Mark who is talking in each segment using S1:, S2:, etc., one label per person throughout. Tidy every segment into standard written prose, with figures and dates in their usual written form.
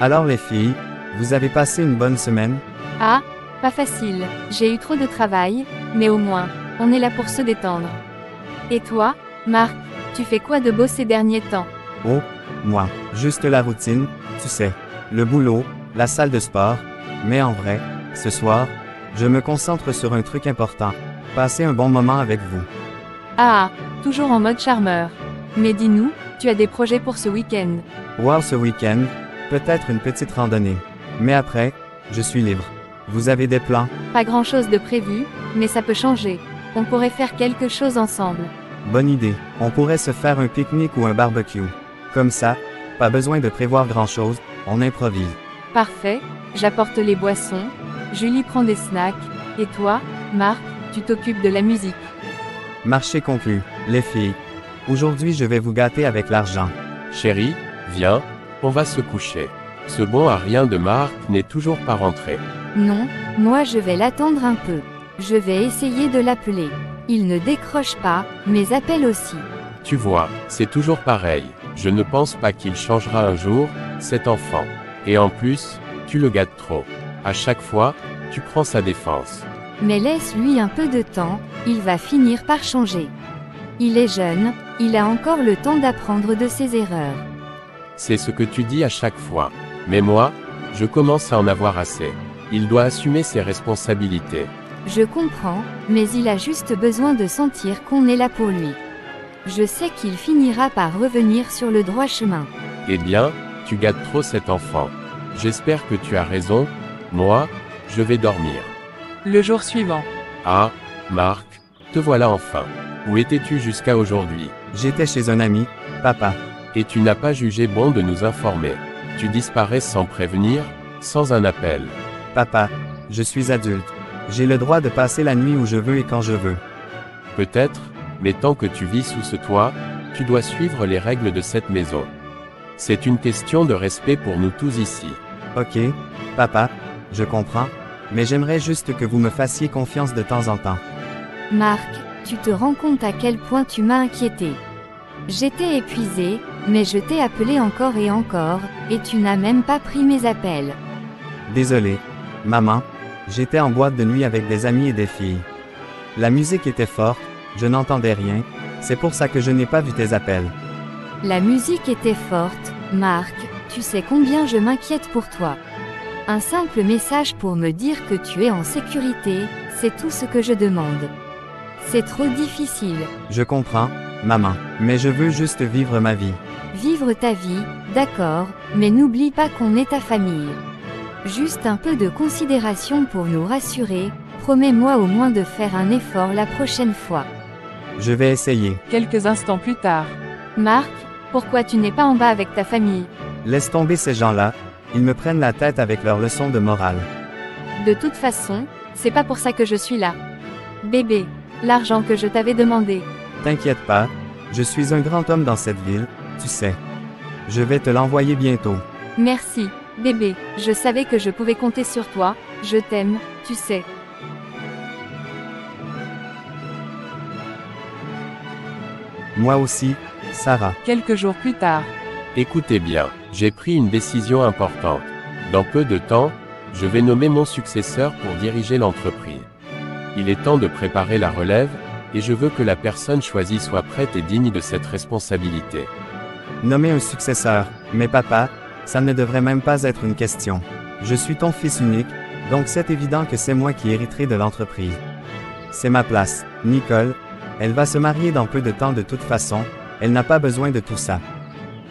S1: Alors les filles, vous avez passé une bonne semaine?
S2: Ah, pas facile, j'ai eu trop de travail, mais au moins, on est là pour se détendre. Et toi, Marc, tu fais quoi de beau ces derniers temps?
S1: Oh, moi, juste la routine, tu sais. Le boulot, la salle de sport, mais en vrai, ce soir, je me concentre sur un truc important. Passer un bon moment avec vous.
S2: Ah, toujours en mode charmeur. Mais dis-nous, tu as des projets pour ce week-end?
S1: Wow, ce week-end, peut-être une petite randonnée. Mais après, je suis libre. Vous avez des plans?
S2: Pas grand-chose de prévu, mais ça peut changer. On pourrait faire quelque chose ensemble.
S1: Bonne idée. On pourrait se faire un pique-nique ou un barbecue. Comme ça, pas besoin de prévoir grand-chose, on improvise.
S2: Parfait, j'apporte les boissons, Julie prend des snacks, et toi, Marc, tu t'occupes de la musique.
S1: Marché conclu, les filles. Aujourd'hui je vais vous gâter avec l'argent.
S3: Chérie, viens, on va se coucher. Ce bon à rien de Marc n'est toujours pas rentré.
S4: Non, moi je vais l'attendre un peu. Je vais essayer de l'appeler. Il ne décroche pas, mais appelle aussi.
S3: Tu vois, c'est toujours pareil. Je ne pense pas qu'il changera un jour, cet enfant. Et en plus, tu le gâtes trop. À chaque fois, tu prends sa défense.
S4: Mais laisse-lui un peu de temps, il va finir par changer. Il est jeune, il a encore le temps d'apprendre de ses erreurs.
S3: C'est ce que tu dis à chaque fois. Mais moi, je commence à en avoir assez. Il doit assumer ses responsabilités.
S4: Je comprends, mais il a juste besoin de sentir qu'on est là pour lui. Je sais qu'il finira par revenir sur le droit chemin.
S3: Eh bien, tu gâtes trop cet enfant. J'espère que tu as raison. Moi, je vais dormir.
S5: Le jour suivant.
S3: Ah, Marc, te voilà enfin. Où étais-tu jusqu'à aujourd'hui?
S1: J'étais chez un ami, papa.
S3: Et tu n'as pas jugé bon de nous informer. Tu disparais sans prévenir, sans un appel.
S1: Papa, je suis adulte. J'ai le droit de passer la nuit où je veux et quand je veux.
S3: Peut-être, mais tant que tu vis sous ce toit, tu dois suivre les règles de cette maison. C'est une question de respect pour nous tous ici.
S1: Ok, papa, je comprends, mais j'aimerais juste que vous me fassiez confiance de temps en temps.
S4: Marc, tu te rends compte à quel point tu m'as inquiété. J'étais épuisée, mais je t'ai appelé encore et encore, et tu n'as même pas pris mes appels.
S1: Désolé, maman, j'étais en boîte de nuit avec des amis et des filles. La musique était forte, je n'entendais rien, c'est pour ça que je n'ai pas vu tes appels.
S4: La musique était forte, Marc, tu sais combien je m'inquiète pour toi. Un simple message pour me dire que tu es en sécurité, c'est tout ce que je demande. C'est trop difficile.
S1: Je comprends, maman, mais je veux juste vivre ma vie.
S4: Vivre ta vie, d'accord, mais n'oublie pas qu'on est ta famille. Juste un peu de considération pour nous rassurer, promets-moi au moins de faire un effort la prochaine fois.
S1: Je vais essayer.
S5: Quelques instants plus tard.
S2: Marc, pourquoi tu n'es pas en bas avec ta famille?
S1: Laisse tomber ces gens-là, ils me prennent la tête avec leurs leçons de morale.
S2: De toute façon, c'est pas pour ça que je suis là. Bébé, l'argent que je t'avais demandé.
S1: T'inquiète pas, je suis un grand homme dans cette ville, tu sais. Je vais te l'envoyer bientôt.
S2: Merci, bébé, je savais que je pouvais compter sur toi, je t'aime, tu sais.
S1: Moi aussi, Sarah.
S5: Quelques jours plus tard.
S3: Écoutez bien, j'ai pris une décision importante. Dans peu de temps, je vais nommer mon successeur pour diriger l'entreprise. Il est temps de préparer la relève, et je veux que la personne choisie soit prête et digne de cette responsabilité.
S1: Nommer un successeur, mais papa, ça ne devrait même pas être une question. Je suis ton fils unique, donc c'est évident que c'est moi qui hériterai de l'entreprise. C'est ma place, Nicole. Elle va se marier dans peu de temps de toute façon, elle n'a pas besoin de tout ça.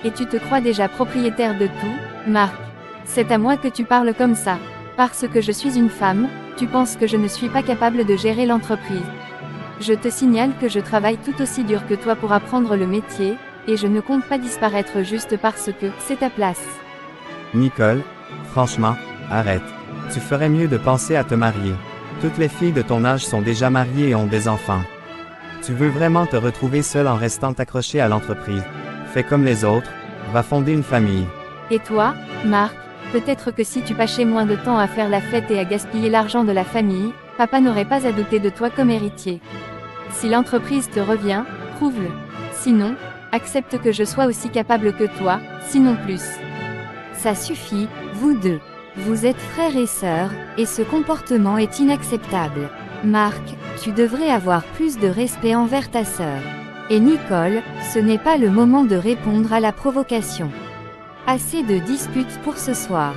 S2: Et tu te crois déjà propriétaire de tout, Marc? C'est à moi que tu parles comme ça. Parce que je suis une femme, tu penses que je ne suis pas capable de gérer l'entreprise. Je te signale que je travaille tout aussi dur que toi pour apprendre le métier, et je ne compte pas disparaître juste parce que c'est ta place.
S1: Nicole, franchement, arrête. Tu ferais mieux de penser à te marier. Toutes les filles de ton âge sont déjà mariées et ont des enfants. Tu veux vraiment te retrouver seule en restant accrochée à l'entreprise. Fais comme les autres, va fonder une famille.
S2: Et toi, Marc, peut-être que si tu passais moins de temps à faire la fête et à gaspiller l'argent de la famille, papa n'aurait pas à douter de toi comme héritier. Si l'entreprise te revient, prouve-le. Sinon, accepte que je sois aussi capable que toi, sinon plus.
S4: Ça suffit, vous deux. Vous êtes frères et sœurs, et ce comportement est inacceptable. Marc, tu devrais avoir plus de respect envers ta sœur. Et Nicole, ce n'est pas le moment de répondre à la provocation. Assez de disputes pour ce soir.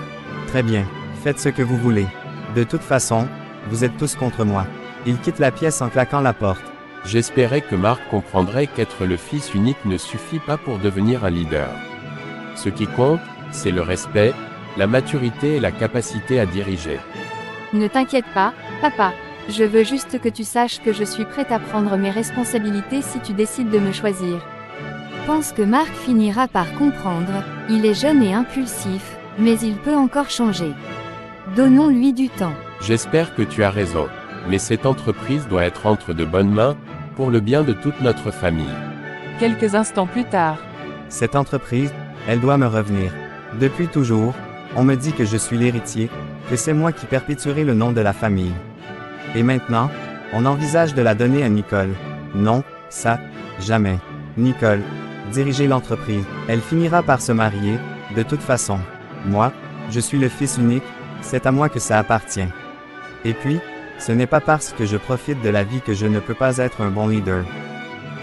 S1: Très bien, faites ce que vous voulez. De toute façon, vous êtes tous contre moi. Il quitte la pièce en claquant la porte.
S3: J'espérais que Marc comprendrait qu'être le fils unique ne suffit pas pour devenir un leader. Ce qui compte, c'est le respect, la maturité et la capacité à diriger.
S2: Ne t'inquiète pas, papa. Je veux juste que tu saches que je suis prête à prendre mes responsabilités si tu décides de me choisir.
S4: Pense que Marc finira par comprendre, il est jeune et impulsif, mais il peut encore changer. Donnons-lui du temps.
S3: J'espère que tu as raison, mais cette entreprise doit être entre de bonnes mains, pour le bien de toute notre famille.
S5: Quelques instants plus tard.
S1: Cette entreprise, elle doit me revenir. Depuis toujours, on me dit que je suis l'héritier, que c'est moi qui perpétuerai le nom de la famille. Et maintenant, on envisage de la donner à Nicole. Non, ça, jamais. Nicole, diriger l'entreprise, elle finira par se marier, de toute façon. Moi, je suis le fils unique, c'est à moi que ça appartient. Et puis, ce n'est pas parce que je profite de la vie que je ne peux pas être un bon leader.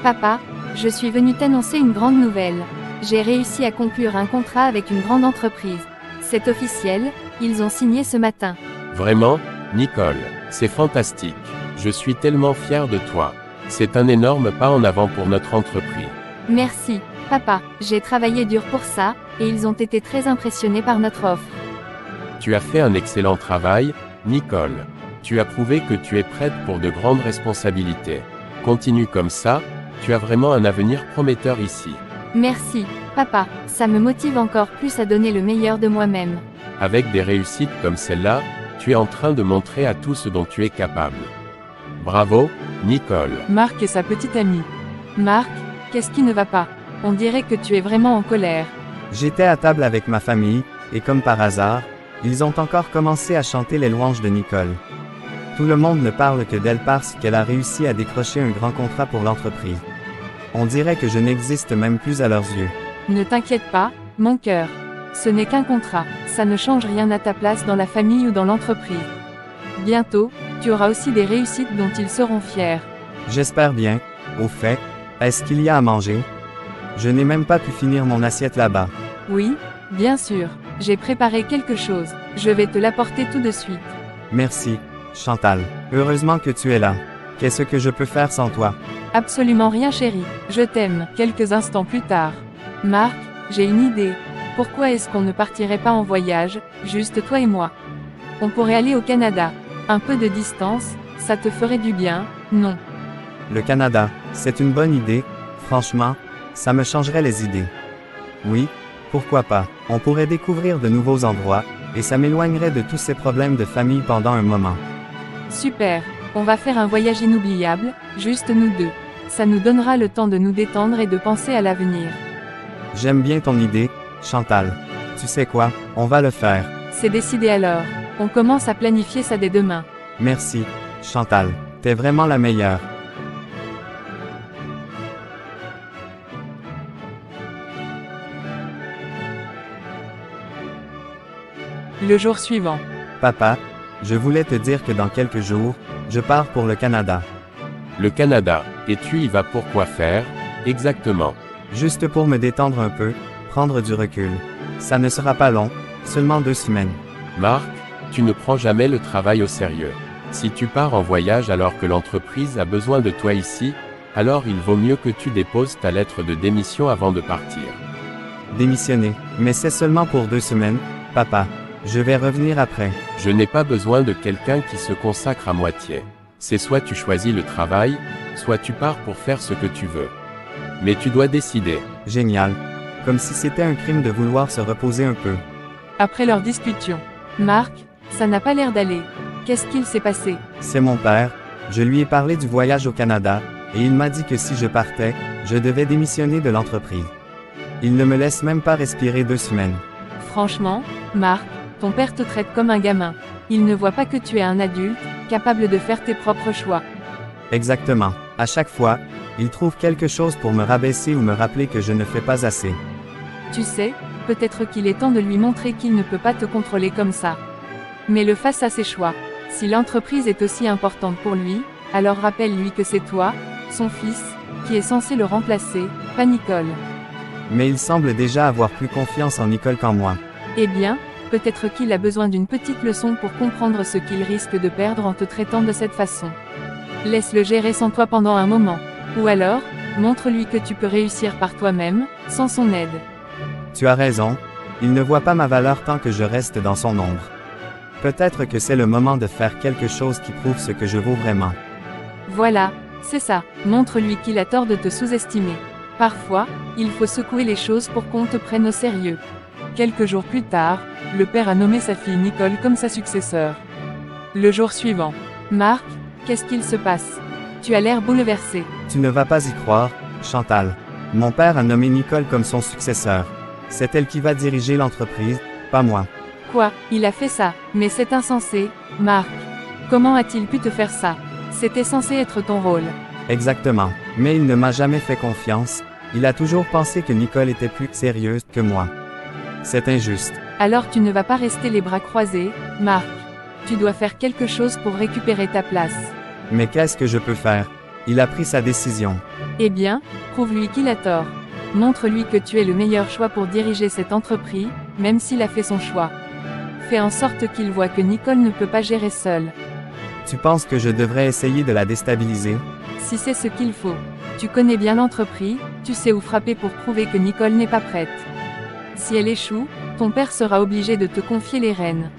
S2: Papa, je suis venue t'annoncer une grande nouvelle. J'ai réussi à conclure un contrat avec une grande entreprise. C'est officiel, ils ont signé ce matin.
S3: Vraiment, Nicole, c'est fantastique. Je suis tellement fier de toi. C'est un énorme pas en avant pour notre entreprise.
S2: Merci, papa, j'ai travaillé dur pour ça, et ils ont été très impressionnés par notre offre.
S3: Tu as fait un excellent travail, Nicole. Tu as prouvé que tu es prête pour de grandes responsabilités. Continue comme ça, tu as vraiment un avenir prometteur ici.
S2: Merci, papa, ça me motive encore plus à donner le meilleur de moi-même.
S3: Avec des réussites comme celle-là, tu es en train de montrer à tout ce dont tu es capable. Bravo, Nicole.
S5: Marc et sa petite amie.
S2: Marc, qu'est-ce qui ne va pas? On dirait que tu es vraiment en colère.
S1: J'étais à table avec ma famille, et comme par hasard, ils ont encore commencé à chanter les louanges de Nicole. Tout le monde ne parle que d'elle parce qu'elle a réussi à décrocher un grand contrat pour l'entreprise. On dirait que je n'existe même plus à leurs yeux.
S2: Ne t'inquiète pas, mon cœur. Ce n'est qu'un contrat, ça ne change rien à ta place dans la famille ou dans l'entreprise. Bientôt, tu auras aussi des réussites dont ils seront fiers.
S1: J'espère bien. Au fait, est-ce qu'il y a à manger? Je n'ai même pas pu finir mon assiette là-bas.
S2: Oui, bien sûr. J'ai préparé quelque chose. Je vais te l'apporter tout de suite.
S1: Merci, Chantal. Heureusement que tu es là. Qu'est-ce que je peux faire sans toi?
S2: Absolument rien, chérie. Je t'aime.
S5: Quelques instants plus tard.
S2: Marc, j'ai une idée. Pourquoi est-ce qu'on ne partirait pas en voyage, juste toi et moi? On pourrait aller au Canada. Un peu de distance, ça te ferait du bien, non?
S1: Le Canada, c'est une bonne idée. Franchement, ça me changerait les idées. Oui, pourquoi pas? On pourrait découvrir de nouveaux endroits, et ça m'éloignerait de tous ces problèmes de famille pendant un moment.
S2: Super. On va faire un voyage inoubliable, juste nous deux. Ça nous donnera le temps de nous détendre et de penser à l'avenir.
S1: J'aime bien ton idée, Chantal. Tu sais quoi? On va le faire.
S2: C'est décidé alors. On commence à planifier ça dès demain.
S1: Merci, Chantal. T'es vraiment la meilleure.
S5: Le jour suivant.
S1: Papa, je voulais te dire que dans quelques jours, je pars pour le Canada.
S3: Le Canada, et tu y vas pour quoi faire, exactement?
S1: Juste pour me détendre un peu, prendre du recul. Ça ne sera pas long, seulement 2 semaines.
S3: Marc, tu ne prends jamais le travail au sérieux. Si tu pars en voyage alors que l'entreprise a besoin de toi ici, alors il vaut mieux que tu déposes ta lettre de démission avant de partir.
S1: Démissionner, mais c'est seulement pour 2 semaines, papa. Je vais revenir après.
S3: Je n'ai pas besoin de quelqu'un qui se consacre à moitié. C'est soit tu choisis le travail, soit tu pars pour faire ce que tu veux. Mais tu dois décider.
S1: Génial. Comme si c'était un crime de vouloir se reposer un peu.
S5: Après leur discussion.
S2: Marc, ça n'a pas l'air d'aller. Qu'est-ce qu'il s'est passé?
S1: C'est mon père. Je lui ai parlé du voyage au Canada, et il m'a dit que si je partais, je devais démissionner de l'entreprise. Il ne me laisse même pas respirer 2 semaines.
S2: Franchement, Marc, ton père te traite comme un gamin. Il ne voit pas que tu es un adulte, capable de faire tes propres choix.
S1: Exactement. À chaque fois, il trouve quelque chose pour me rabaisser ou me rappeler que je ne fais pas assez.
S2: Tu sais,
S5: Peut-être qu'il est temps de lui montrer qu'il ne peut pas te contrôler comme ça. Mets-le face à ses choix. Si l'entreprise est aussi importante pour lui, alors rappelle-lui que c'est toi, son fils, qui est censé le remplacer, pas Nicole.
S1: Mais il semble déjà avoir plus confiance en Nicole qu'en moi.
S5: Eh bien, peut-être qu'il a besoin d'une petite leçon pour comprendre ce qu'il risque de perdre en te traitant de cette façon. Laisse-le gérer sans toi pendant un moment. Ou alors, montre-lui que tu peux réussir par toi-même, sans son aide.
S1: Tu as raison, il ne voit pas ma valeur tant que je reste dans son ombre. Peut-être que c'est le moment de faire quelque chose qui prouve ce que je vaux vraiment.
S5: Voilà, c'est ça, montre-lui qu'il a tort de te sous-estimer. Parfois, il faut secouer les choses pour qu'on te prenne au sérieux. Quelques jours plus tard, le père a nommé sa fille Nicole comme sa successeur. Le jour suivant. Marc, qu'est-ce qu'il se passe? Tu as l'air bouleversé.
S1: Tu ne vas pas y croire, Chantal. Mon père a nommé Nicole comme son successeur. C'est elle qui va diriger l'entreprise, pas moi.
S5: Quoi, il a fait ça? Mais c'est insensé, Marc. Comment a-t-il pu te faire ça? C'était censé être ton rôle.
S1: Exactement. Mais il ne m'a jamais fait confiance. Il a toujours pensé que Nicole était plus sérieuse que moi. C'est injuste.
S5: Alors tu ne vas pas rester les bras croisés, Marc. Tu dois faire quelque chose pour récupérer ta place.
S1: Mais qu'est-ce que je peux faire? Il a pris sa décision.
S5: Eh bien, prouve-lui qu'il a tort. Montre-lui que tu es le meilleur choix pour diriger cette entreprise, même s'il a fait son choix. Fais en sorte qu'il voit que Nicole ne peut pas gérer seule.
S1: Tu penses que je devrais essayer de la déstabiliser?
S5: Si c'est ce qu'il faut. Tu connais bien l'entreprise, tu sais où frapper pour prouver que Nicole n'est pas prête. Si elle échoue, ton père sera obligé de te confier les rênes.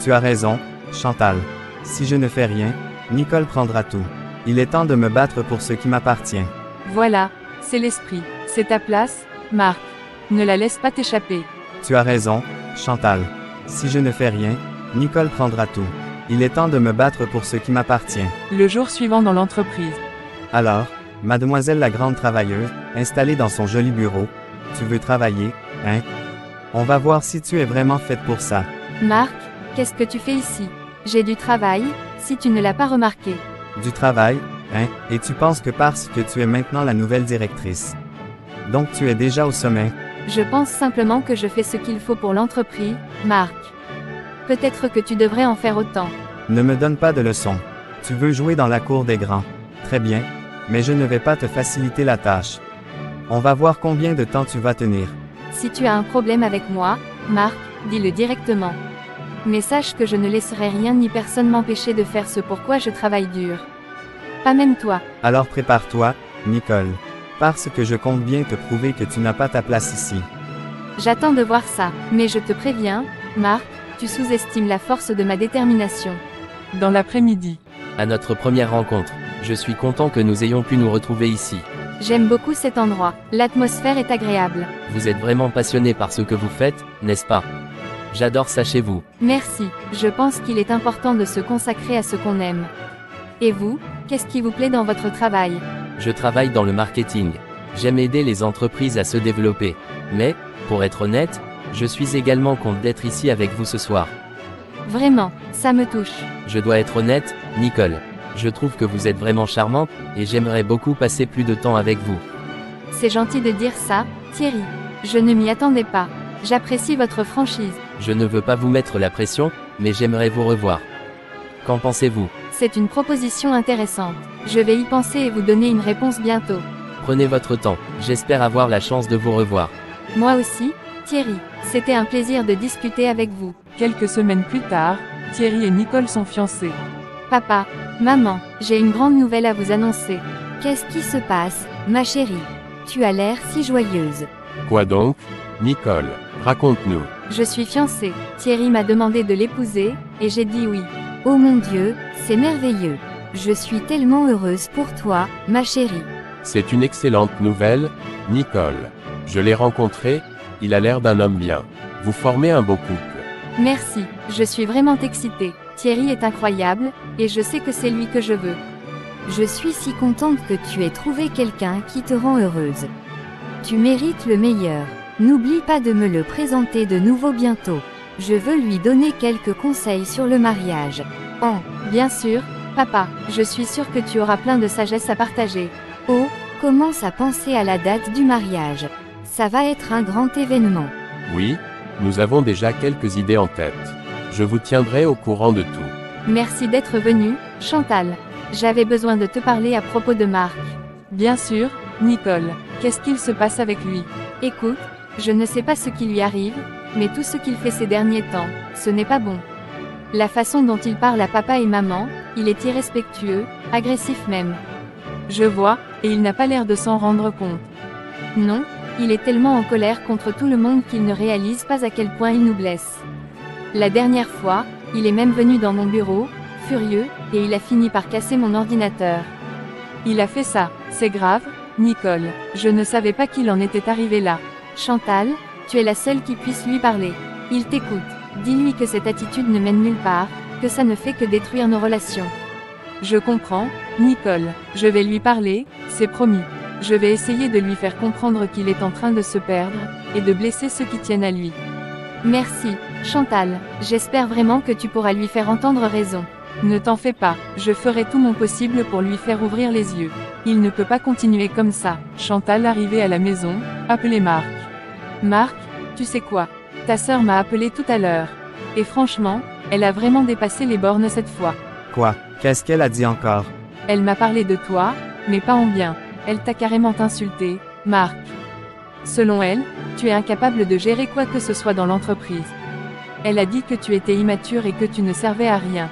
S1: Tu as raison, Chantal. Si je ne fais rien, Nicole prendra tout. Il est temps de me battre pour ce qui m'appartient.
S5: Voilà, c'est l'esprit. C'est ta place, Marc. Ne la laisse pas t'échapper.
S1: Tu as raison, Chantal. Si je ne fais rien, Nicole prendra tout. Il est temps de me battre pour ce qui m'appartient.
S5: Le jour suivant dans l'entreprise.
S1: Alors, mademoiselle la grande travailleuse, installée dans son joli bureau, tu veux travailler, hein? On va voir si tu es vraiment faite pour ça.
S2: Marc, qu'est-ce que tu fais ici? J'ai du travail, si tu ne l'as pas remarqué.
S1: Du travail, hein? Et tu penses que parce que tu es maintenant la nouvelle directrice. Donc tu es déjà au sommet.
S2: Je pense simplement que je fais ce qu'il faut pour l'entreprise, Marc. Peut-être que tu devrais en faire autant.
S1: Ne me donne pas de leçons. Tu veux jouer dans la cour des grands. Très bien, mais je ne vais pas te faciliter la tâche. On va voir combien de temps tu vas tenir.
S2: Si tu as un problème avec moi, Marc, dis-le directement. Mais sache que je ne laisserai rien ni personne m'empêcher de faire ce pourquoi je travaille dur. Pas même toi.
S1: Alors prépare-toi, Nicole. Parce que je compte bien te prouver que tu n'as pas ta place ici.
S2: J'attends de voir ça, mais je te préviens, Marc, tu sous-estimes la force de ma détermination.
S5: Dans l'après-midi.
S6: À notre première rencontre, je suis content que nous ayons pu nous retrouver ici.
S2: J'aime beaucoup cet endroit, l'atmosphère est agréable.
S6: Vous êtes vraiment passionné par ce que vous faites, n'est-ce pas? J'adore ça chez vous.
S2: Merci, je pense qu'il est important de se consacrer à ce qu'on aime. Et vous, qu'est-ce qui vous plaît dans votre travail?
S6: Je travaille dans le marketing. J'aime aider les entreprises à se développer. Mais, pour être honnête, je suis également content d'être ici avec vous ce soir.
S2: Vraiment, ça me touche.
S6: Je dois être honnête, Nicole. Je trouve que vous êtes vraiment charmante, et j'aimerais beaucoup passer plus de temps avec vous.
S2: C'est gentil de dire ça, Thierry. Je ne m'y attendais pas. J'apprécie votre franchise.
S6: Je ne veux pas vous mettre la pression, mais j'aimerais vous revoir. Qu'en pensez-vous?
S2: C'est une proposition intéressante. Je vais y penser et vous donner une réponse bientôt.
S6: Prenez votre temps, j'espère avoir la chance de vous revoir.
S2: Moi aussi, Thierry. C'était un plaisir de discuter avec vous.
S5: Quelques semaines plus tard, Thierry et Nicole sont fiancés.
S2: Papa, maman, j'ai une grande nouvelle à vous annoncer.
S4: Qu'est-ce qui se passe, ma chérie? Tu as l'air si joyeuse.
S3: Quoi donc? Nicole, raconte-nous.
S2: Je suis fiancée. Thierry m'a demandé de l'épouser, et j'ai dit oui.
S4: Oh mon Dieu, c'est merveilleux. Je suis tellement heureuse pour toi, ma chérie.
S3: C'est une excellente nouvelle, Nicole. Je l'ai rencontré, il a l'air d'un homme bien. Vous formez un beau couple.
S2: Merci, je suis vraiment excitée. Thierry est incroyable, et je sais que c'est lui que je veux.
S4: Je suis si contente que tu aies trouvé quelqu'un qui te rend heureuse. Tu mérites le meilleur. N'oublie pas de me le présenter de nouveau bientôt. Je veux lui donner quelques conseils sur le mariage.
S2: Oh, bien sûr, papa, je suis sûre que tu auras plein de sagesse à partager.
S4: Oh, commence à penser à la date du mariage. Ça va être un grand événement.
S3: Oui, nous avons déjà quelques idées en tête. Je vous tiendrai au courant de tout.
S2: Merci d'être venu, Chantal. J'avais besoin de te parler à propos de Marc.
S5: Bien sûr, Nicole. Qu'est-ce qu'il se passe avec lui?
S2: Écoute, je ne sais pas ce qui lui arrive, mais tout ce qu'il fait ces derniers temps, ce n'est pas bon. La façon dont il parle à papa et maman, il est irrespectueux, agressif même.
S5: Je vois, et il n'a pas l'air de s'en rendre compte.
S2: Non, il est tellement en colère contre tout le monde qu'il ne réalise pas à quel point il nous blesse. La dernière fois, il est même venu dans mon bureau, furieux, et il a fini par casser mon ordinateur.
S5: Il a fait ça, c'est grave, Nicole. Je ne savais pas qu'il en était arrivé là.
S2: Chantal, tu es la seule qui puisse lui parler. Il t'écoute. Dis-lui que cette attitude ne mène nulle part, que ça ne fait que détruire nos relations.
S5: Je comprends, Nicole. Je vais lui parler, c'est promis. Je vais essayer de lui faire comprendre qu'il est en train de se perdre, et de blesser ceux qui tiennent à lui.
S2: Merci, Chantal. J'espère vraiment que tu pourras lui faire entendre raison.
S5: Ne t'en fais pas, je ferai tout mon possible pour lui faire ouvrir les yeux. Il ne peut pas continuer comme ça. Chantal arrivait à la maison, appelait Marc. Marc, tu sais quoi? Ta sœur m'a appelé tout à l'heure. Et franchement, elle a vraiment dépassé les bornes cette fois.
S1: Quoi? Qu'est-ce qu'elle a dit encore?
S5: Elle m'a parlé de toi, mais pas en bien. Elle t'a carrément insulté, Marc. Selon elle, tu es incapable de gérer quoi que ce soit dans l'entreprise. Elle a dit que tu étais immature et que tu ne servais à rien.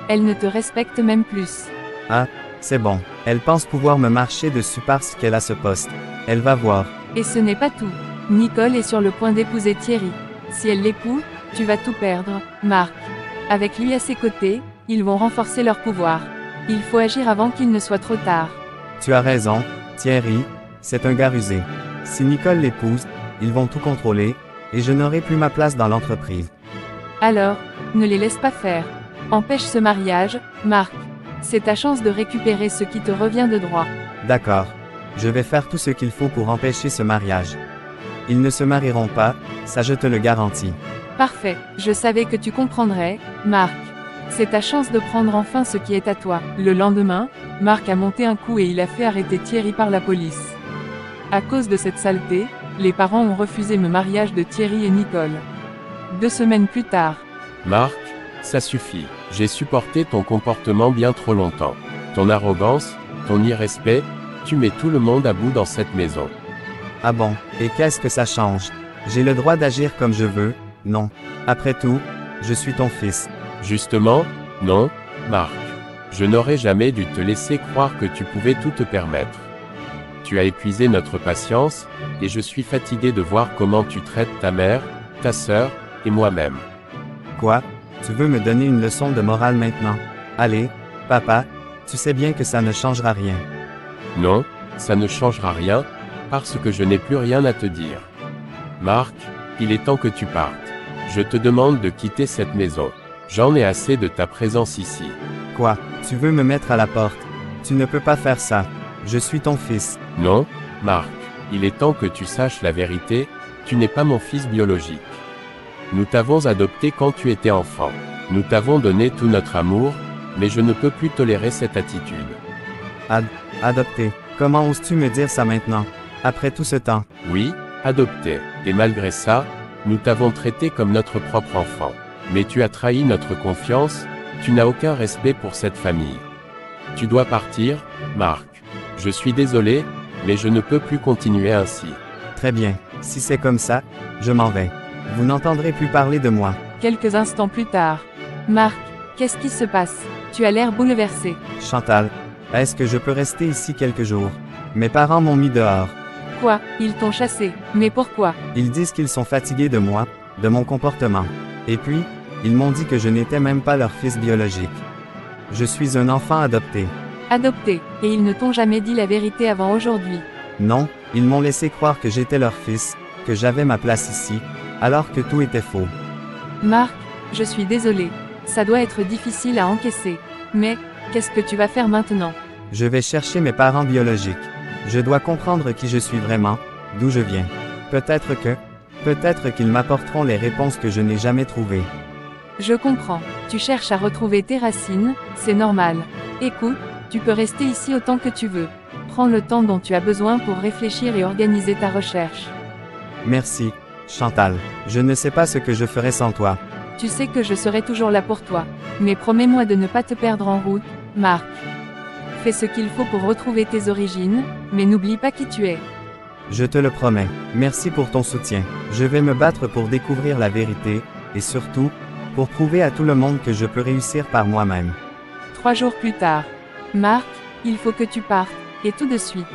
S5: Elle ne te respecte même plus.
S1: Ah, c'est bon. Elle pense pouvoir me marcher dessus parce qu'elle a ce poste. Elle va voir.
S5: Et ce n'est pas tout. Nicole est sur le point d'épouser Thierry. Si elle l'épouse, tu vas tout perdre, Marc. Avec lui à ses côtés, ils vont renforcer leur pouvoir. Il faut agir avant qu'il ne soit trop tard.
S1: Tu as raison, Thierry, c'est un gars rusé. Si Nicole l'épouse, ils vont tout contrôler, et je n'aurai plus ma place dans l'entreprise.
S5: Alors, ne les laisse pas faire. Empêche ce mariage, Marc. C'est ta chance de récupérer ce qui te revient de droit.
S1: D'accord. Je vais faire tout ce qu'il faut pour empêcher ce mariage. Ils ne se marieront pas, ça je te le garantis.
S5: Parfait, je savais que tu comprendrais, Marc. C'est ta chance de prendre enfin ce qui est à toi. Le lendemain, Marc a monté un coup et il a fait arrêter Thierry par la police. À cause de cette saleté, les parents ont refusé le mariage de Thierry et Nicole. 2 semaines plus tard.
S3: Marc, ça suffit. J'ai supporté ton comportement bien trop longtemps. Ton arrogance, ton irrespect, tu mets tout le monde à bout dans cette maison.
S1: Ah bon, et qu'est-ce que ça change? J'ai le droit d'agir comme je veux, non. Après tout, je suis ton fils.
S3: Justement, non, Marc. Je n'aurais jamais dû te laisser croire que tu pouvais tout te permettre. Tu as épuisé notre patience, et je suis fatigué de voir comment tu traites ta mère, ta sœur, et moi-même.
S1: Quoi? Tu veux me donner une leçon de morale maintenant? Allez, papa, tu sais bien que ça ne changera rien.
S3: Non, ça ne changera rien, parce que je n'ai plus rien à te dire. Marc, il est temps que tu partes. Je te demande de quitter cette maison. J'en ai assez de ta présence ici.
S1: Quoi? Tu veux me mettre à la porte? Tu ne peux pas faire ça. Je suis ton fils.
S3: Non, Marc, il est temps que tu saches la vérité, tu n'es pas mon fils biologique. Nous t'avons adopté quand tu étais enfant. Nous t'avons donné tout notre amour, mais je ne peux plus tolérer cette attitude.
S1: Adopté. Comment oses-tu me dire ça maintenant? Après tout ce temps?
S3: Oui, adopté. Et malgré ça, nous t'avons traité comme notre propre enfant. Mais tu as trahi notre confiance, tu n'as aucun respect pour cette famille. Tu dois partir, Marc. Je suis désolé, mais je ne peux plus continuer ainsi.
S1: Très bien. Si c'est comme ça, je m'en vais. Vous n'entendrez plus parler de moi.
S5: Quelques instants plus tard. Marc, qu'est-ce qui se passe? Tu as l'air bouleversé.
S1: Chantal, est-ce que je peux rester ici quelques jours? Mes parents m'ont mis dehors.
S5: Quoi? Ils t'ont chassé. Mais pourquoi?
S1: Ils disent qu'ils sont fatigués de moi, de mon comportement. Et puis, ils m'ont dit que je n'étais même pas leur fils biologique. Je suis un enfant adopté.
S5: Adopté. Et ils ne t'ont jamais dit la vérité avant aujourd'hui.
S1: Non, ils m'ont laissé croire que j'étais leur fils, que j'avais ma place ici, alors que tout était faux.
S5: Marc, je suis désolé. Ça doit être difficile à encaisser. Mais, qu'est-ce que tu vas faire maintenant?
S1: Je vais chercher mes parents biologiques. Je dois comprendre qui je suis vraiment, d'où je viens. Peut-être qu'ils m'apporteront les réponses que je n'ai jamais trouvées.
S5: Je comprends. Tu cherches à retrouver tes racines, c'est normal. Écoute, tu peux rester ici autant que tu veux. Prends le temps dont tu as besoin pour réfléchir et organiser ta recherche.
S1: Merci, Chantal, je ne sais pas ce que je ferais sans toi.
S5: Tu sais que je serai toujours là pour toi. Mais promets-moi de ne pas te perdre en route, Marc. Fais ce qu'il faut pour retrouver tes origines, mais n'oublie pas qui tu es.
S1: Je te le promets. Merci pour ton soutien. Je vais me battre pour découvrir la vérité, et surtout, pour prouver à tout le monde que je peux réussir par moi-même.
S5: 3 jours plus tard. Marc, il faut que tu partes, et tout de suite.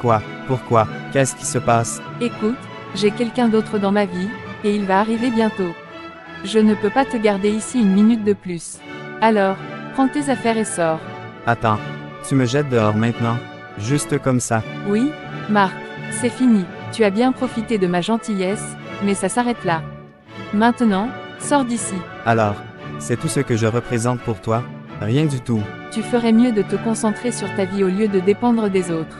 S1: Quoi? Pourquoi? Qu'est-ce qui se passe?
S5: Écoute, j'ai quelqu'un d'autre dans ma vie, et il va arriver bientôt. Je ne peux pas te garder ici une minute de plus. Alors, prends tes affaires et sors.
S1: Attends, tu me jettes dehors maintenant? Juste comme ça?
S5: Oui, Marc, c'est fini. Tu as bien profité de ma gentillesse, mais ça s'arrête là. Maintenant, sors d'ici.
S1: Alors, c'est tout ce que je représente pour toi? Rien du tout.
S5: Tu ferais mieux de te concentrer sur ta vie au lieu de dépendre des autres.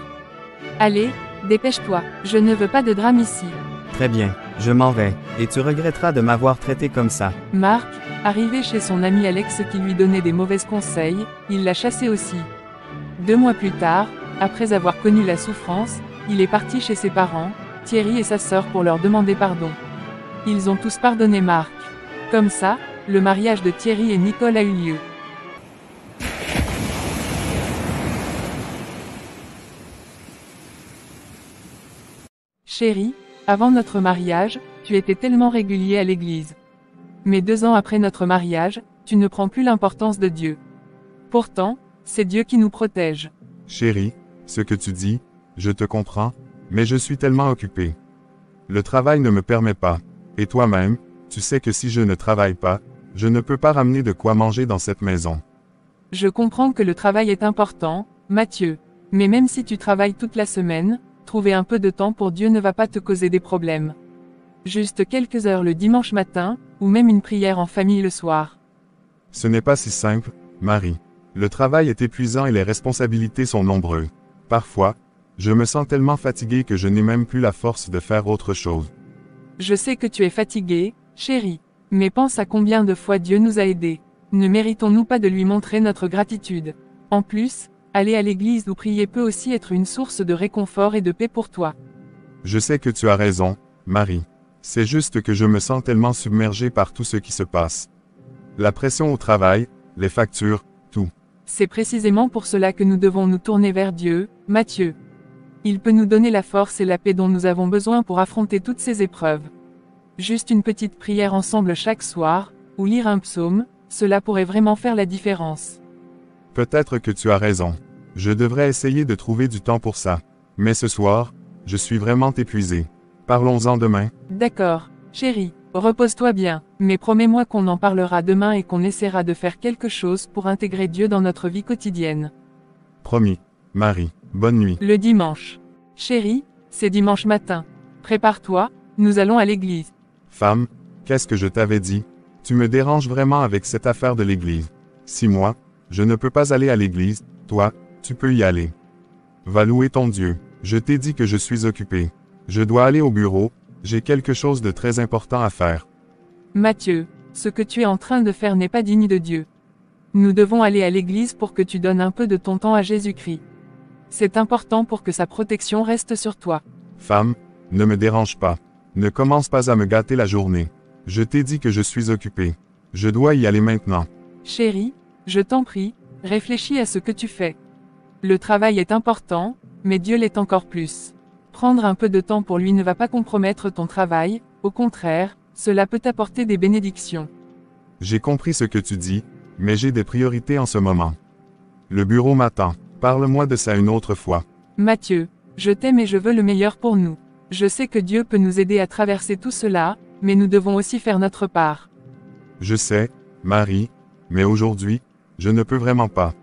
S5: Allez, dépêche-toi, je ne veux pas de drame ici.
S1: Très bien, je m'en vais, et tu regretteras de m'avoir traité comme ça.
S5: Marc, arrivé chez son ami Alex qui lui donnait des mauvais conseils, il l'a chassé aussi. 2 mois plus tard, après avoir connu la souffrance, il est parti chez ses parents, Thierry et sa sœur pour leur demander pardon. Ils ont tous pardonné Marc. Comme ça, le mariage de Thierry et Nicole a eu lieu. Chérie, avant notre mariage, tu étais tellement régulier à l'église. Mais 2 ans après notre mariage, tu ne prends plus l'importance de Dieu. Pourtant, c'est Dieu qui nous protège.
S7: Chérie, ce que tu dis, je te comprends, mais je suis tellement occupé. Le travail ne me permet pas. Et toi-même, tu sais que si je ne travaille pas, je ne peux pas ramener de quoi manger dans cette maison.
S5: Je comprends que le travail est important, Mathieu. Mais même si tu travailles toute la semaine, trouver un peu de temps pour Dieu ne va pas te causer des problèmes. Juste quelques heures le dimanche matin, ou même une prière en famille le soir.
S7: Ce n'est pas si simple, Marie. Le travail est épuisant et les responsabilités sont nombreuses. Parfois, je me sens tellement fatigué que je n'ai même plus la force de faire autre chose.
S5: Je sais que tu es fatigué, chérie. Mais pense à combien de fois Dieu nous a aidés. Ne méritons-nous pas de lui montrer notre gratitude? En plus, aller à l'église ou prier peut aussi être une source de réconfort et de paix pour toi.
S7: Je sais que tu as raison, Marie. C'est juste que je me sens tellement submergé par tout ce qui se passe. La pression au travail, les factures, tout.
S5: C'est précisément pour cela que nous devons nous tourner vers Dieu, Mathieu. Il peut nous donner la force et la paix dont nous avons besoin pour affronter toutes ces épreuves. Juste une petite prière ensemble chaque soir, ou lire un psaume, cela pourrait vraiment faire la différence.
S7: Peut-être que tu as raison. Je devrais essayer de trouver du temps pour ça. Mais ce soir, je suis vraiment épuisé. Parlons-en demain.
S5: D'accord, chérie, repose-toi bien, mais promets-moi qu'on en parlera demain et qu'on essaiera de faire quelque chose pour intégrer Dieu dans notre vie quotidienne.
S7: Promis. Marie, bonne nuit.
S5: Le dimanche. Chérie, c'est dimanche matin. Prépare-toi, nous allons à l'église.
S7: Femme, qu'est-ce que je t'avais dit? Tu me déranges vraiment avec cette affaire de l'église. Si moi, je ne peux pas aller à l'église, toi, tu peux y aller. Va louer ton Dieu. Je t'ai dit que je suis occupé. Je dois aller au bureau, j'ai quelque chose de très important à faire.
S5: Mathieu, ce que tu es en train de faire n'est pas digne de Dieu. Nous devons aller à l'église pour que tu donnes un peu de ton temps à Jésus-Christ. C'est important pour que sa protection reste sur toi.
S7: Femme, ne me dérange pas. Ne commence pas à me gâter la journée. Je t'ai dit que je suis occupé. Je dois y aller maintenant.
S5: Chérie, je t'en prie, réfléchis à ce que tu fais. Le travail est important, mais Dieu l'est encore plus. Prendre un peu de temps pour lui ne va pas compromettre ton travail, au contraire, cela peut t'apporter des bénédictions.
S7: J'ai compris ce que tu dis, mais j'ai des priorités en ce moment. Le bureau m'attend. Parle-moi de ça une autre fois.
S5: Mathieu, je t'aime et je veux le meilleur pour nous. Je sais que Dieu peut nous aider à traverser tout cela, mais nous devons aussi faire notre part.
S7: Je sais, Marie, mais aujourd'hui, je ne peux vraiment pas.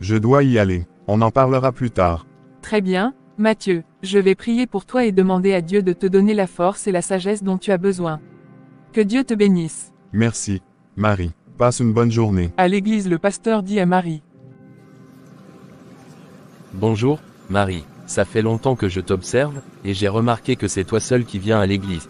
S7: Je dois y aller. On en parlera plus tard.
S5: Très bien, Mathieu, je vais prier pour toi et demander à Dieu de te donner la force et la sagesse dont tu as besoin. Que Dieu te bénisse.
S7: Merci, Marie. Passe une bonne journée.
S5: À l'église, le pasteur dit à Marie.
S6: Bonjour, Marie. Ça fait longtemps que je t'observe, et j'ai remarqué que c'est toi seule qui viens à l'église.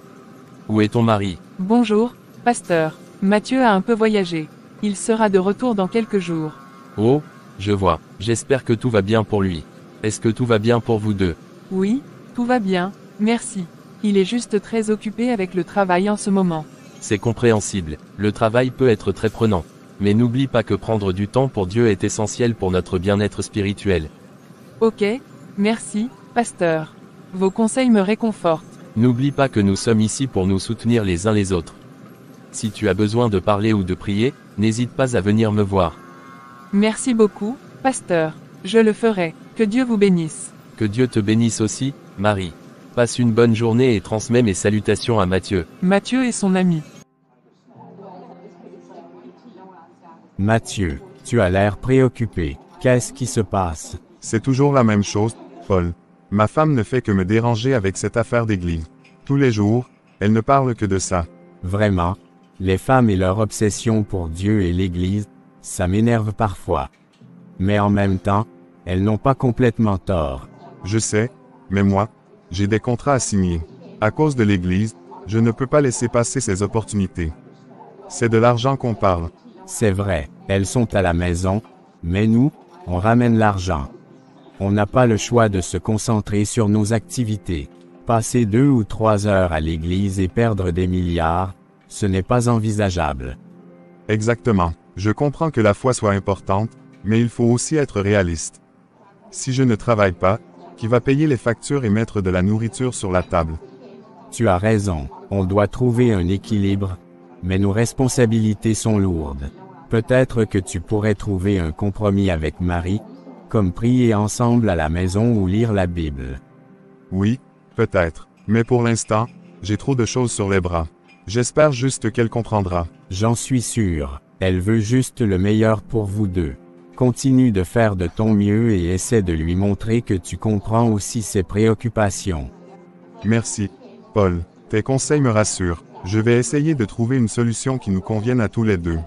S6: Où est ton mari?
S5: Bonjour, pasteur. Mathieu a un peu voyagé. Il sera de retour dans quelques jours.
S6: Oh, je vois. J'espère que tout va bien pour lui. Est-ce que tout va bien pour vous deux?
S5: Oui, tout va bien, merci. il est juste très occupé avec le travail en ce moment.
S6: C'est compréhensible, le travail peut être très prenant. Mais n'oublie pas que prendre du temps pour Dieu est essentiel pour notre bien-être spirituel.
S5: Ok, merci, pasteur. Vos conseils me réconfortent.
S6: N'oublie pas que nous sommes ici pour nous soutenir les uns les autres. Si tu as besoin de parler ou de prier, n'hésite pas à venir me voir.
S5: Merci beaucoup, pasteur. Je le ferai. Que Dieu vous bénisse.
S6: Que Dieu te bénisse aussi, Marie. Passe une bonne journée et transmets mes salutations à Matthieu.
S5: Matthieu est son ami.
S1: Matthieu, tu as l'air préoccupé. Qu'est-ce qui se passe?
S7: C'est toujours la même chose, Paul. Ma femme ne fait que me déranger avec cette affaire d'église. Tous les jours, elle ne parle que de ça.
S1: Vraiment? Les femmes et leur obsession pour Dieu et l'Église, ça m'énerve parfois. Mais en même temps, elles n'ont pas complètement tort.
S7: Je sais, mais moi, j'ai des contrats à signer. À cause de l'Église, je ne peux pas laisser passer ces opportunités. C'est de l'argent qu'on parle.
S1: C'est vrai, elles sont à la maison, mais nous, on ramène l'argent. On n'a pas le choix de se concentrer sur nos activités. Passer 2 ou 3 heures à l'église et perdre des milliards, ce n'est pas envisageable.
S7: Exactement. Je comprends que la foi soit importante, mais il faut aussi être réaliste. Si je ne travaille pas, qui va payer les factures et mettre de la nourriture sur la table?
S1: Tu as raison, on doit trouver un équilibre, mais nos responsabilités sont lourdes. Peut-être que tu pourrais trouver un compromis avec Marie, comme prier ensemble à la maison ou lire la Bible.
S7: Oui, peut-être. Mais pour l'instant, j'ai trop de choses sur les bras. J'espère juste qu'elle comprendra.
S1: J'en suis sûr, elle veut juste le meilleur pour vous deux. Continue de faire de ton mieux et essaie de lui montrer que tu comprends aussi ses préoccupations.
S7: Merci, Paul. Tes conseils me rassurent. Je vais essayer de trouver une solution qui nous convienne à tous les deux.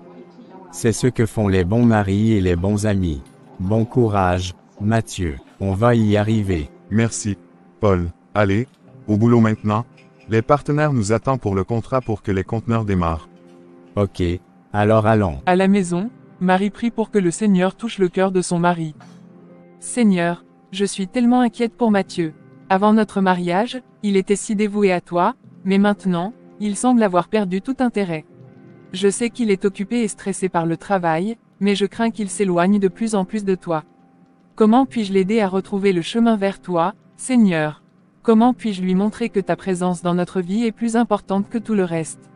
S1: C'est ce que font les bons maris et les bons amis. Bon courage, Matthieu. On va y arriver.
S7: Merci, Paul. Allez, au boulot maintenant. Les partenaires nous attendent pour le contrat pour que les conteneurs démarrent.
S1: Ok, alors allons.
S5: À la maison, Marie prie pour que le Seigneur touche le cœur de son mari. Seigneur, je suis tellement inquiète pour Matthieu. Avant notre mariage, il était si dévoué à toi, mais maintenant, il semble avoir perdu tout intérêt. Je sais qu'il est occupé et stressé par le travail, mais je crains qu'il s'éloigne de plus en plus de toi. Comment puis-je l'aider à retrouver le chemin vers toi, Seigneur? Comment puis-je lui montrer que ta présence dans notre vie est plus importante que tout le reste?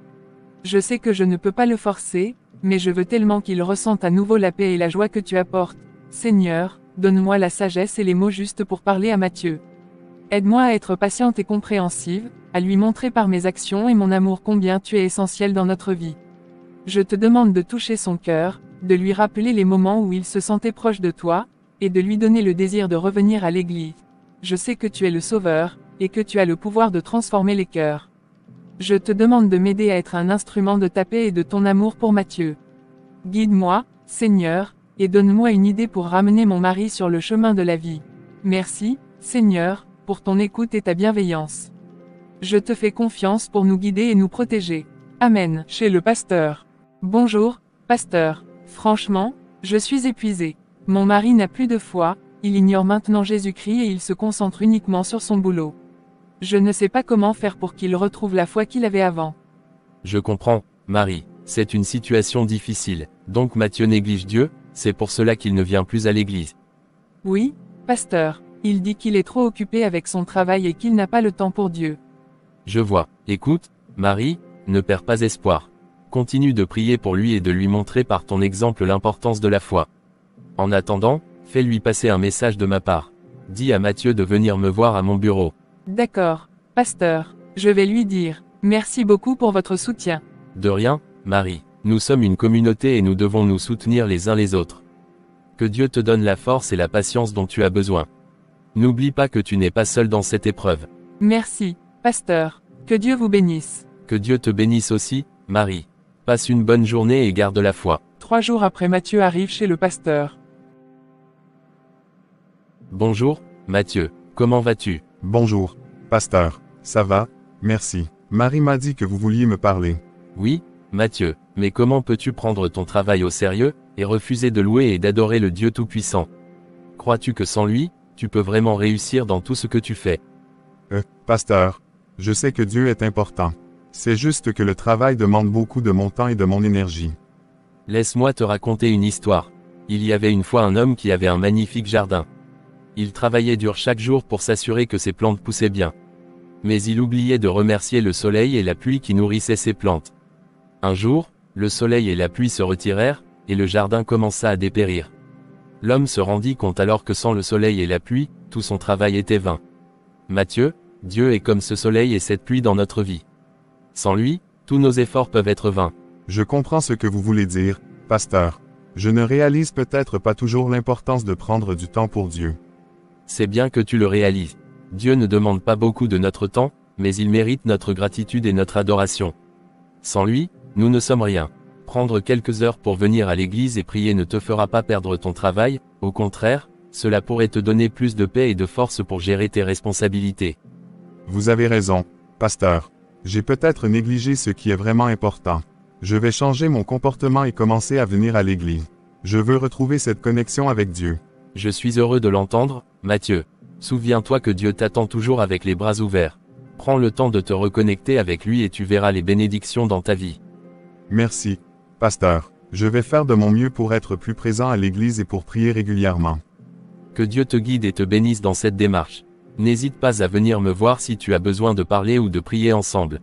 S5: Je sais que je ne peux pas le forcer, mais je veux tellement qu'il ressente à nouveau la paix et la joie que tu apportes. Seigneur, donne-moi la sagesse et les mots justes pour parler à Matthieu. Aide-moi à être patiente et compréhensive, à lui montrer par mes actions et mon amour combien tu es essentiel dans notre vie. Je te demande de toucher son cœur, de lui rappeler les moments où il se sentait proche de toi, et de lui donner le désir de revenir à l'Église. Je sais que tu es le Sauveur, et que tu as le pouvoir de transformer les cœurs. Je te demande de m'aider à être un instrument de ta paix et de ton amour pour Matthieu. Guide-moi, Seigneur, et donne-moi une idée pour ramener mon mari sur le chemin de la vie. Merci, Seigneur, pour ton écoute et ta bienveillance. Je te fais confiance pour nous guider et nous protéger. Amen. Chez le pasteur. Bonjour, pasteur. Franchement, je suis épuisé. Mon mari n'a plus de foi, il ignore maintenant Jésus-Christ et il se concentre uniquement sur son boulot. Je ne sais pas comment faire pour qu'il retrouve la foi qu'il avait avant.
S6: Je comprends, Marie, c'est une situation difficile, donc Matthieu néglige Dieu, c'est pour cela qu'il ne vient plus à l'église.
S5: Oui, pasteur, il dit qu'il est trop occupé avec son travail et qu'il n'a pas le temps pour Dieu.
S6: Je vois. Écoute, Marie, ne perds pas espoir. Continue de prier pour lui et de lui montrer par ton exemple l'importance de la foi. En attendant, fais-lui passer un message de ma part. Dis à Matthieu de venir me voir à mon bureau.
S5: D'accord, pasteur, je vais lui dire. Merci beaucoup pour votre soutien.
S6: De rien, Marie. Nous sommes une communauté et nous devons nous soutenir les uns les autres. Que Dieu te donne la force et la patience dont tu as besoin. N'oublie pas que tu n'es pas seul dans cette épreuve.
S5: Merci, pasteur. Que Dieu vous bénisse.
S6: Que Dieu te bénisse aussi, Marie. Passe une bonne journée et garde la foi.
S5: 3 jours après, Matthieu arrive chez le pasteur.
S6: Bonjour, Matthieu. Comment vas-tu?
S7: Bonjour, pasteur. Ça va? Merci. Marie m'a dit que vous vouliez me parler.
S6: Oui, Matthieu, mais comment peux-tu prendre ton travail au sérieux, et refuser de louer et d'adorer le Dieu Tout-Puissant? Crois-tu que sans lui, tu peux vraiment réussir dans tout ce que tu fais?
S7: Pasteur, Je sais que Dieu est important. C'est juste que le travail demande beaucoup de mon temps et de mon énergie.
S6: Laisse-moi te raconter une histoire. Il y avait une fois un homme qui avait un magnifique jardin. Il travaillait dur chaque jour pour s'assurer que ses plantes poussaient bien. Mais il oubliait de remercier le soleil et la pluie qui nourrissaient ses plantes. Un jour, le soleil et la pluie se retirèrent, et le jardin commença à dépérir. L'homme se rendit compte alors que sans le soleil et la pluie, tout son travail était vain. Matthieu, Dieu est comme ce soleil et cette pluie dans notre vie. Sans lui, tous nos efforts peuvent être vains.
S7: Je comprends ce que vous voulez dire, pasteur. Je ne réalise peut-être pas toujours l'importance de prendre du temps pour Dieu.
S6: C'est bien que tu le réalises. Dieu ne demande pas beaucoup de notre temps, mais il mérite notre gratitude et notre adoration. Sans lui, nous ne sommes rien. Prendre quelques heures pour venir à l'église et prier ne te fera pas perdre ton travail, au contraire, cela pourrait te donner plus de paix et de force pour gérer tes responsabilités.
S7: Vous avez raison, pasteur. J'ai peut-être négligé ce qui est vraiment important. Je vais changer mon comportement et commencer à venir à l'église. Je veux retrouver cette connexion avec Dieu.
S6: Je suis heureux de l'entendre, Matthieu. Souviens-toi que Dieu t'attend toujours avec les bras ouverts. Prends le temps de te reconnecter avec lui et tu verras les bénédictions dans ta vie.
S7: Merci, pasteur. Je vais faire de mon mieux pour être plus présent à l'église et pour prier régulièrement.
S6: Que Dieu te guide et te bénisse dans cette démarche. N'hésite pas à venir me voir si tu as besoin de parler ou de prier ensemble.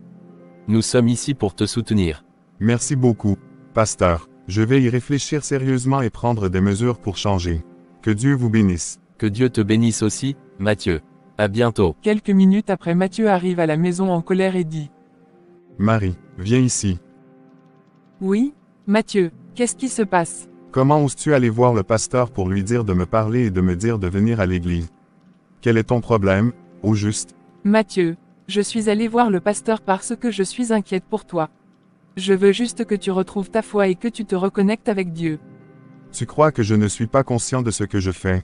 S6: Nous sommes ici pour te soutenir.
S7: Merci beaucoup, pasteur. Je vais y réfléchir sérieusement et prendre des mesures pour changer. Que Dieu vous bénisse.
S6: Que Dieu te bénisse aussi, Matthieu. À bientôt.
S5: Quelques minutes après, Matthieu arrive à la maison en colère et dit:
S7: Marie, viens ici.
S5: Oui, Matthieu, qu'est-ce qui se passe?
S7: Comment oses-tu aller voir le pasteur pour lui dire de me parler et de me dire de venir à l'église? Quel est ton problème, au juste?
S5: Matthieu, je suis allé voir le pasteur parce que je suis inquiète pour toi. Je veux juste que tu retrouves ta foi et que tu te reconnectes avec Dieu.
S7: Tu crois que je ne suis pas conscient de ce que je fais?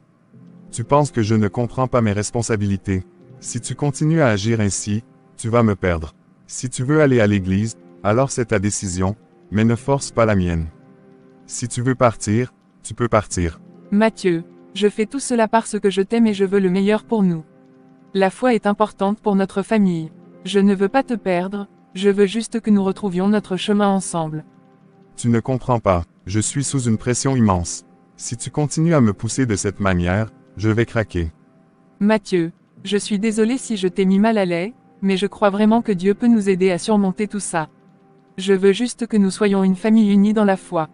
S7: Tu penses que je ne comprends pas mes responsabilités? Si tu continues à agir ainsi, tu vas me perdre. Si tu veux aller à l'église, alors c'est ta décision, mais ne force pas la mienne. Si tu veux partir, tu peux partir.
S5: Matthieu, je fais tout cela parce que je t'aime et je veux le meilleur pour nous. La foi est importante pour notre famille. Je ne veux pas te perdre, je veux juste que nous retrouvions notre chemin ensemble.
S7: Tu ne comprends pas, je suis sous une pression immense. Si tu continues à me pousser de cette manière, je vais craquer.
S5: Matthieu, je suis désolé si je t'ai mis mal à l'aise, mais je crois vraiment que Dieu peut nous aider à surmonter tout ça. Je veux juste que nous soyons une famille unie dans la foi.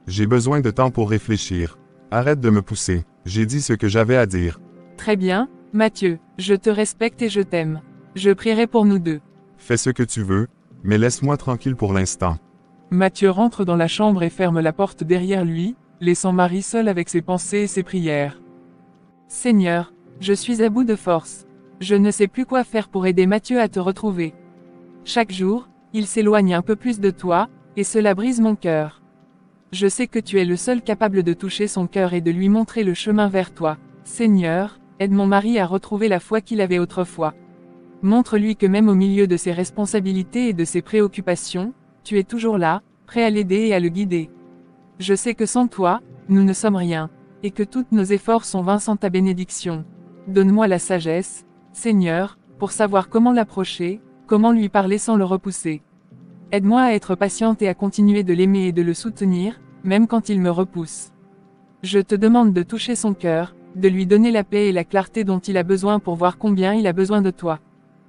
S7: J'ai besoin de temps pour réfléchir. Arrête de me pousser, j'ai dit ce que j'avais à dire.
S5: Très bien, Matthieu, je te respecte et je t'aime. Je prierai pour nous deux.
S7: Fais ce que tu veux, mais laisse-moi tranquille pour l'instant.
S5: Matthieu rentre dans la chambre et ferme la porte derrière lui, laissant Marie seule avec ses pensées et ses prières. Seigneur, je suis à bout de force. Je ne sais plus quoi faire pour aider Matthieu à te retrouver. Chaque jour, il s'éloigne un peu plus de toi, et cela brise mon cœur. Je sais que tu es le seul capable de toucher son cœur et de lui montrer le chemin vers toi. Seigneur, aide mon mari à retrouver la foi qu'il avait autrefois. Montre-lui que même au milieu de ses responsabilités et de ses préoccupations, tu es toujours là, prêt à l'aider et à le guider. Je sais que sans toi, nous ne sommes rien, et que tous nos efforts sont vains sans ta bénédiction. Donne-moi la sagesse, Seigneur, pour savoir comment l'approcher, comment lui parler sans le repousser. Aide-moi à être patiente et à continuer de l'aimer et de le soutenir, même quand il me repousse. Je te demande de toucher son cœur, de lui donner la paix et la clarté dont il a besoin pour voir combien il a besoin de toi.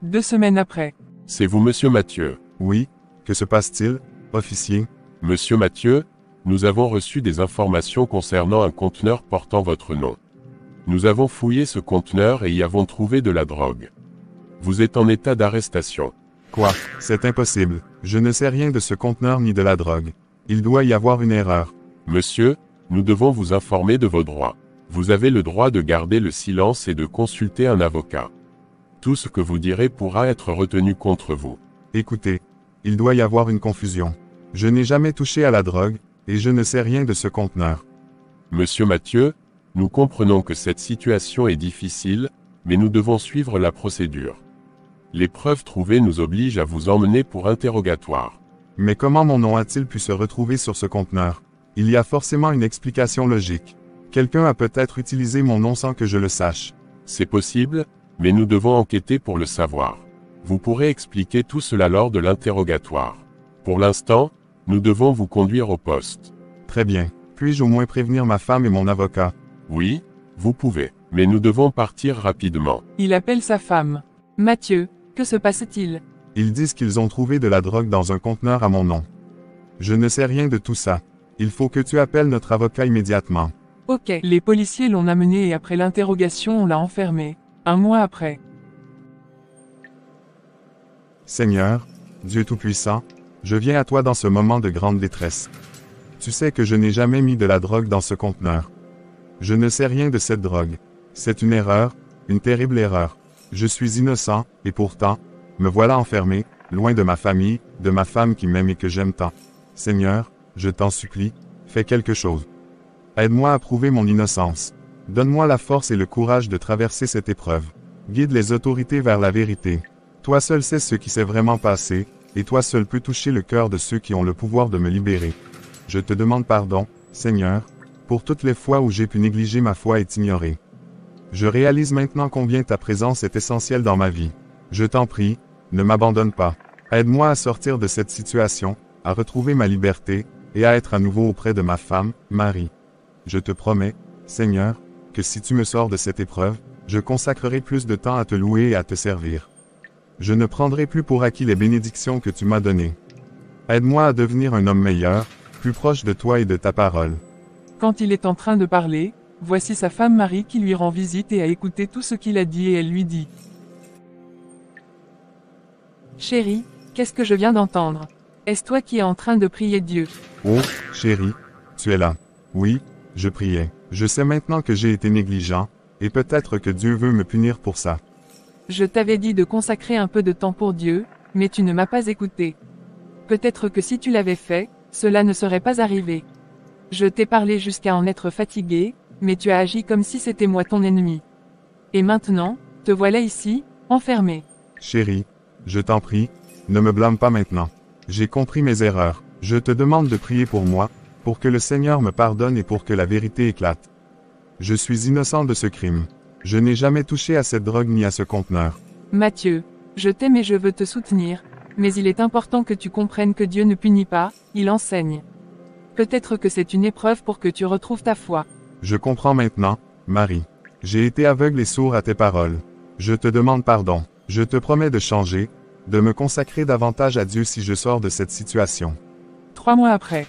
S5: 2 semaines après.
S3: C'est vous, monsieur Matthieu.
S7: Oui, que se passe-t-il, officier?
S3: Monsieur Matthieu, nous avons reçu des informations concernant un conteneur portant votre nom. Nous avons fouillé ce conteneur et y avons trouvé de la drogue. Vous êtes en état d'arrestation.
S7: Quoi? C'est impossible. Je ne sais rien de ce conteneur ni de la drogue. Il doit y avoir une erreur.
S3: Monsieur, nous devons vous informer de vos droits. Vous avez le droit de garder le silence et de consulter un avocat. Tout ce que vous direz pourra être retenu contre vous.
S7: Écoutez, il doit y avoir une confusion. Je n'ai jamais touché à la drogue, et je ne sais rien de ce conteneur.
S3: Monsieur Matthieu, nous comprenons que cette situation est difficile, mais nous devons suivre la procédure. Les preuves trouvées nous obligent à vous emmener pour interrogatoire.
S7: Mais comment mon nom a-t-il pu se retrouver sur ce conteneur? Il y a forcément une explication logique. Quelqu'un a peut-être utilisé mon nom sans que je le sache.
S3: C'est possible, mais nous devons enquêter pour le savoir. Vous pourrez expliquer tout cela lors de l'interrogatoire. Pour l'instant, nous devons vous conduire au poste.
S7: Très bien. Puis-je au moins prévenir ma femme et mon avocat?
S3: Oui, vous pouvez. Mais nous devons partir rapidement.
S5: Il appelle sa femme. Mathieu, que se passe-t-il?
S7: Ils disent qu'ils ont trouvé de la drogue dans un conteneur à mon nom. Je ne sais rien de tout ça. Il faut que tu appelles notre avocat immédiatement.
S5: Ok. Les policiers l'ont amené et après l'interrogation on l'a enfermé. 1 mois après.
S7: Seigneur, Dieu Tout-Puissant, je viens à toi dans ce moment de grande détresse. Tu sais que je n'ai jamais mis de la drogue dans ce conteneur. Je ne sais rien de cette drogue. C'est une erreur, une terrible erreur. Je suis innocent, et pourtant, me voilà enfermé, loin de ma famille, de ma femme qui m'aime et que j'aime tant. Seigneur, je t'en supplie, fais quelque chose. Aide-moi à prouver mon innocence. Donne-moi la force et le courage de traverser cette épreuve. Guide les autorités vers la vérité. Toi seul sais ce qui s'est vraiment passé, et toi seul peux toucher le cœur de ceux qui ont le pouvoir de me libérer. Je te demande pardon, Seigneur, pour toutes les fois où j'ai pu négliger ma foi et t'ignorer. Je réalise maintenant combien ta présence est essentielle dans ma vie. Je t'en prie, ne m'abandonne pas. Aide-moi à sortir de cette situation, à retrouver ma liberté, et à être à nouveau auprès de ma femme, Marie. Je te promets, Seigneur, que si tu me sors de cette épreuve, je consacrerai plus de temps à te louer et à te servir. Je ne prendrai plus pour acquis les bénédictions que tu m'as données. Aide-moi à devenir un homme meilleur, plus proche de toi et de ta parole.
S5: Quand il est en train de parler, voici sa femme Marie qui lui rend visite et a écouté tout ce qu'il a dit et elle lui dit. Chérie, qu'est-ce que je viens d'entendre? Est-ce toi qui es en train de prier Dieu?
S7: Oh, chérie, tu es là. Oui, je priais. Je sais maintenant que j'ai été négligent, et peut-être que Dieu veut me punir pour ça.
S5: Je t'avais dit de consacrer un peu de temps pour Dieu, mais tu ne m'as pas écouté. Peut-être que si tu l'avais fait, cela ne serait pas arrivé. Je t'ai parlé jusqu'à en être fatigué, mais tu as agi comme si c'était moi ton ennemi. Et maintenant, te voilà ici, enfermé.
S7: Chérie, je t'en prie, ne me blâme pas maintenant. J'ai compris mes erreurs. Je te demande de prier pour moi, pour que le Seigneur me pardonne et pour que la vérité éclate. Je suis innocent de ce crime. Je n'ai jamais touché à cette drogue ni à ce conteneur.
S5: Mathieu, je t'aime et je veux te soutenir, mais il est important que tu comprennes que Dieu ne punit pas, il enseigne. Peut-être que c'est une épreuve pour que tu retrouves ta foi.
S7: Je comprends maintenant, Marie. J'ai été aveugle et sourd à tes paroles. Je te demande pardon. Je te promets de changer, de me consacrer davantage à Dieu si je sors de cette situation.
S5: 3 mois après.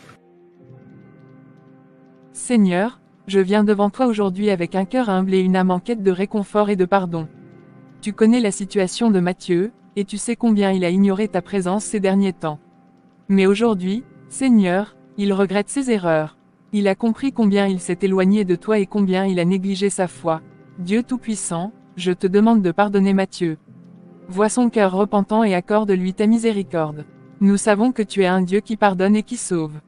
S5: Seigneur, je viens devant toi aujourd'hui avec un cœur humble et une âme en quête de réconfort et de pardon. Tu connais la situation de Mathieu, et tu sais combien il a ignoré ta présence ces derniers temps. Mais aujourd'hui, Seigneur, il regrette ses erreurs. Il a compris combien il s'est éloigné de toi et combien il a négligé sa foi. Dieu Tout-Puissant, je te demande de pardonner Mathieu. Vois son cœur repentant et accorde-lui ta miséricorde. Nous savons que tu es un Dieu qui pardonne et qui sauve.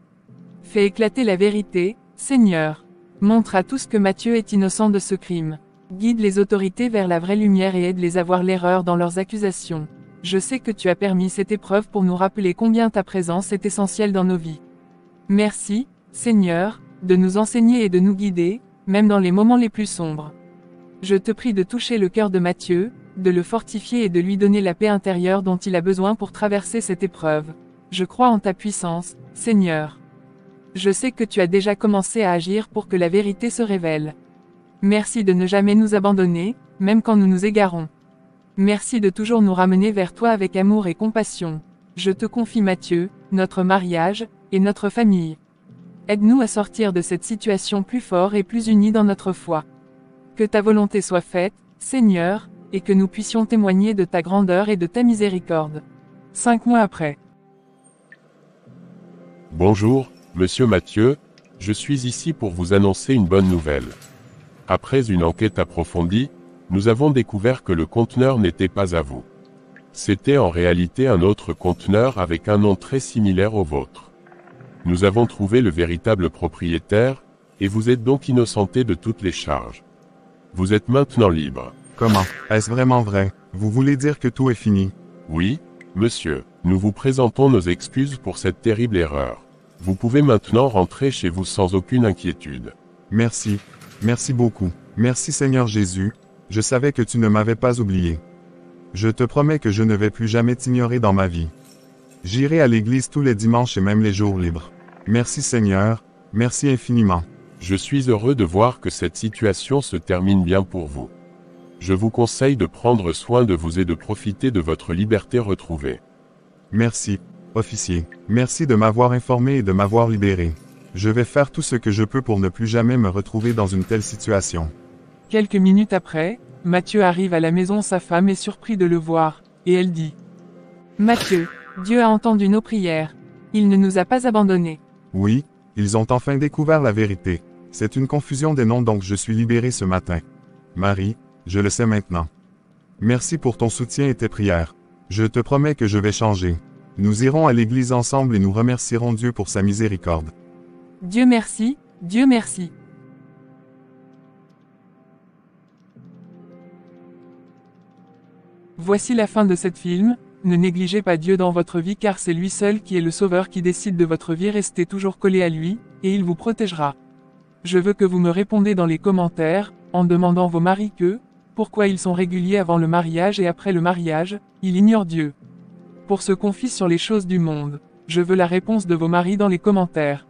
S5: Fais éclater la vérité, Seigneur. Montre à tous que Mathieu est innocent de ce crime. Guide les autorités vers la vraie lumière et aide-les à voir l'erreur dans leurs accusations. Je sais que tu as permis cette épreuve pour nous rappeler combien ta présence est essentielle dans nos vies. Merci, Seigneur, de nous enseigner et de nous guider, même dans les moments les plus sombres. Je te prie de toucher le cœur de Mathieu, de le fortifier et de lui donner la paix intérieure dont il a besoin pour traverser cette épreuve. Je crois en ta puissance, Seigneur. Je sais que tu as déjà commencé à agir pour que la vérité se révèle. Merci de ne jamais nous abandonner, même quand nous nous égarons. Merci de toujours nous ramener vers toi avec amour et compassion. Je te confie Mathieu, notre mariage, et notre famille. Aide-nous à sortir de cette situation plus fort et plus unis dans notre foi. Que ta volonté soit faite, Seigneur, et que nous puissions témoigner de ta grandeur et de ta miséricorde. 5 mois après.
S3: Bonjour, Monsieur Mathieu, je suis ici pour vous annoncer une bonne nouvelle. Après une enquête approfondie, nous avons découvert que le conteneur n'était pas à vous. C'était en réalité un autre conteneur avec un nom très similaire au vôtre. Nous avons trouvé le véritable propriétaire, et vous êtes donc innocenté de toutes les charges. Vous êtes maintenant libre.
S7: Comment? Est-ce vraiment vrai? Vous voulez dire que tout est fini?
S3: Oui, monsieur, nous vous présentons nos excuses pour cette terrible erreur. Vous pouvez maintenant rentrer chez vous sans aucune inquiétude.
S7: Merci. Merci beaucoup. Merci Seigneur Jésus, je savais que tu ne m'avais pas oublié. Je te promets que je ne vais plus jamais t'ignorer dans ma vie. J'irai à l'église tous les dimanches et même les jours libres. Merci Seigneur, merci infiniment.
S3: Je suis heureux de voir que cette situation se termine bien pour vous. Je vous conseille de prendre soin de vous et de profiter de votre liberté retrouvée.
S7: Merci, officier. Merci de m'avoir informé et de m'avoir libéré. Je vais faire tout ce que je peux pour ne plus jamais me retrouver dans une telle situation.
S5: Quelques minutes après, Matthieu arrive à la maison, sa femme est surprise de le voir, et elle dit: Matthieu, Dieu a entendu nos prières. Il ne nous a pas abandonnés.
S7: Oui, ils ont enfin découvert la vérité. C'est une confusion des noms donc je suis libéré ce matin. Marie, je le sais maintenant. Merci pour ton soutien et tes prières. Je te promets que je vais changer. Nous irons à l'église ensemble et nous remercierons Dieu pour sa miséricorde.
S5: Dieu merci, Dieu merci. Voici la fin de cette film. Ne négligez pas Dieu dans votre vie car c'est lui seul qui est le sauveur qui décide de votre vie. Restez toujours collé à lui, et il vous protégera. Je veux que vous me répondez dans les commentaires, en demandant vos maris pourquoi ils sont réguliers avant le mariage et après le mariage, ils ignorent Dieu. Pour se confier sur les choses du monde. Je veux la réponse de vos maris dans les commentaires.